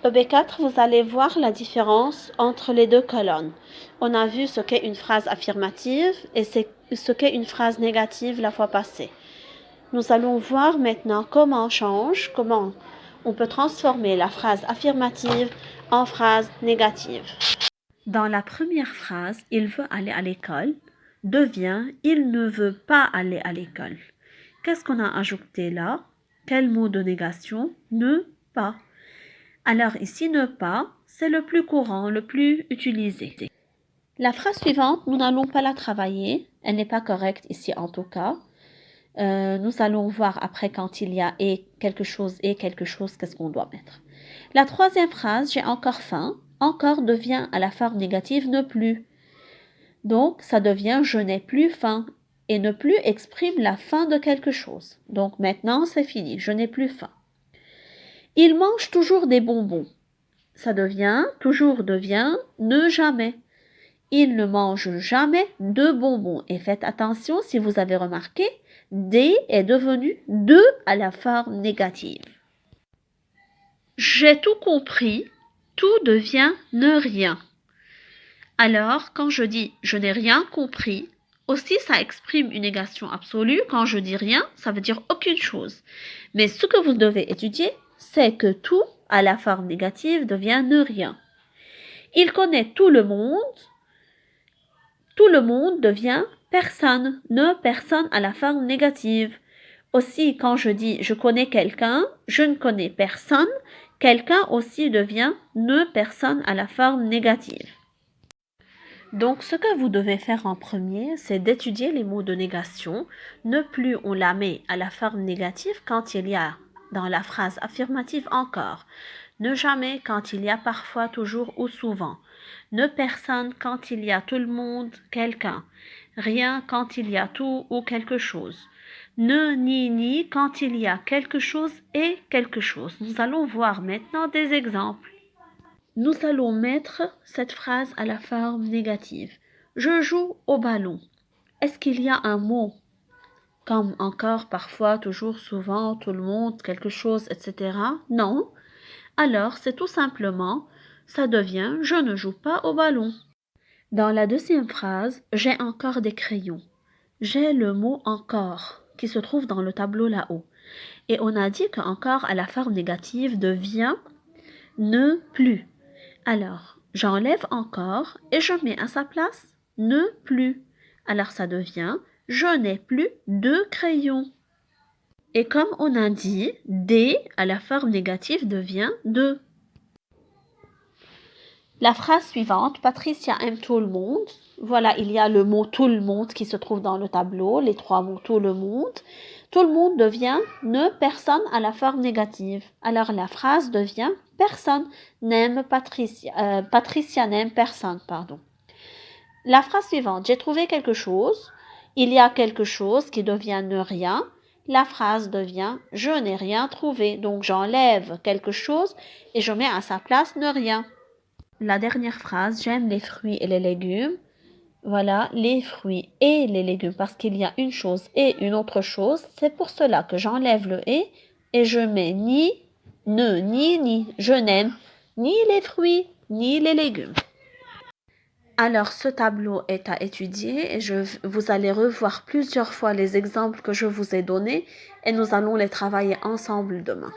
Au B4, vous allez voir la différence entre les deux colonnes. On a vu ce qu'est une phrase affirmative et ce qu'est une phrase négative la fois passée. Nous allons voir maintenant comment on peut transformer la phrase affirmative en phrase négative. Dans la première phrase, il veut aller à l'école, devient il ne veut pas aller à l'école. Qu'est-ce qu'on a ajouté là? Quel mot de négation? Ne pas. Alors ici, ne pas, c'est le plus courant, le plus utilisé. La phrase suivante, nous n'allons pas la travailler. Elle n'est pas correcte ici en tout cas. Nous allons voir après quand il y a et quelque chose, qu'est-ce qu'on doit mettre. La troisième phrase, j'ai encore faim. Encore devient à la forme négative ne plus. Donc, ça devient je n'ai plus faim. Et ne plus exprime la fin de quelque chose. Donc maintenant, c'est fini, je n'ai plus faim. Il mange toujours des bonbons. Ça devient, toujours devient, ne jamais. Il ne mange jamais de bonbons. Et faites attention, si vous avez remarqué, des est devenu de à la forme négative. J'ai tout compris, tout devient ne rien. Alors, quand je dis je n'ai rien compris, aussi ça exprime une négation absolue. Quand je dis rien, ça veut dire aucune chose. Mais ce que vous devez étudier, c'est que tout à la forme négative devient ne rien. Il connaît tout le monde devient personne, ne personne à la forme négative. Aussi, quand je dis je connais quelqu'un, je ne connais personne, quelqu'un aussi devient ne personne à la forme négative. Donc, ce que vous devez faire en premier, c'est d'étudier les mots de négation. Ne plus on la met à la forme négative quand il y a dans la phrase affirmative encore. Ne jamais quand il y a parfois, toujours ou souvent. Ne personne quand il y a tout le monde, quelqu'un. Rien quand il y a tout ou quelque chose. Ne ni quand il y a quelque chose et quelque chose. Nous allons voir maintenant des exemples. Nous allons mettre cette phrase à la forme négative. Je joue au ballon. Est-ce qu'il y a un mot comme encore, parfois, toujours, souvent, tout le monde, quelque chose, etc. Non. Alors, c'est tout simplement, ça devient je ne joue pas au ballon. Dans la deuxième phrase, j'ai encore des crayons. J'ai le mot encore qui se trouve dans le tableau là-haut. Et on a dit que encore à la forme négative devient ne plus. Alors, j'enlève encore et je mets à sa place ne plus. Alors, ça devient je n'ai plus de crayons. Et comme on a dit, des à la forme négative devient de. La phrase suivante, Patricia aime tout le monde. Voilà, il y a le mot tout le monde qui se trouve dans le tableau, les trois mots tout le monde. Tout le monde devient ne personne à la forme négative. Alors la phrase devient personne n'aime Patricia. Patricia n'aime personne, pardon. La phrase suivante, j'ai trouvé quelque chose. Il y a quelque chose qui devient ne rien. La phrase devient je n'ai rien trouvé. Donc j'enlève quelque chose et je mets à sa place ne rien. La dernière phrase, j'aime les fruits et les légumes. Voilà, les fruits et les légumes, parce qu'il y a une chose et une autre chose. C'est pour cela que j'enlève le et je mets ni, ne, ni. Je n'aime ni les fruits ni les légumes. Alors, ce tableau est à étudier et vous allez revoir plusieurs fois les exemples que je vous ai donnés et nous allons les travailler ensemble demain.